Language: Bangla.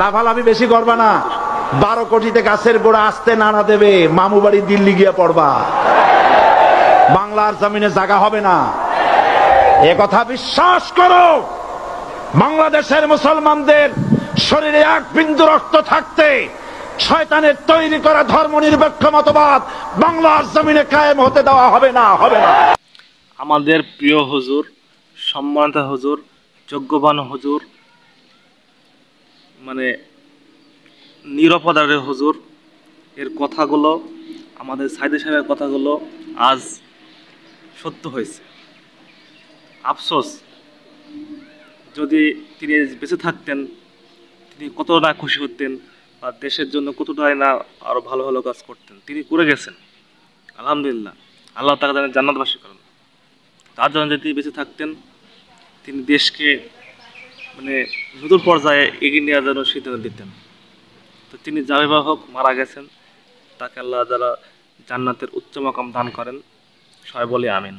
লাফালাফি বেশি করবা না। 12 কোটিতে গাছের গোড়া আসতে নাড়া দেবে, মামু বাড়ি দিল্লি গিয়ে পড়বা, বাংলার জমিনে জায়গা হবে না। এ কথা বিশ্বাস করো। বাংলাদেশের মুসলমানদের শরীরে এক বিন্দু রক্ত থাকতে শয়তানের তৈরি করা ধর্মনিরপেক্ষ মতবাদ বাংলার জমিনে কায়েম হতে দেওয়া হবে না, হবে না। আমাদের প্রিয় হুজুর, সম্মানিত হুজুর, যোগ্যবান হুজুর, মানে নিরপরাধের হুজুর, এর কথাগুলো, আমাদের সাইদি সাহেবের কথাগুলো আজ সত্য হয়েছে। আফসোস, যদি তিনি বেঁচে থাকতেন তিনি কতটা না খুশি হতেন, বা দেশের জন্য কতটাই না আরো ভালো ভালো কাজ করতেন। তিনি করে গেছেন, আলহামদুলিল্লাহ, আল্লাহ তাআলা যেন জান্নাতবাসী করেন। তার জন্য যদি তিনি বেঁচে থাকতেন, তিনি দেশকে মানে নতুন পর্যায়ে এগিয়ে নেওয়ার জন্য সিদ্ধান্ত দিতেন। তো তিনি যাই হোক মারা গেছেন, তাকে আল্লাহ যারা জান্নাতের উচ্চ মাকাম দান করেন, সবাই বলে আমিন।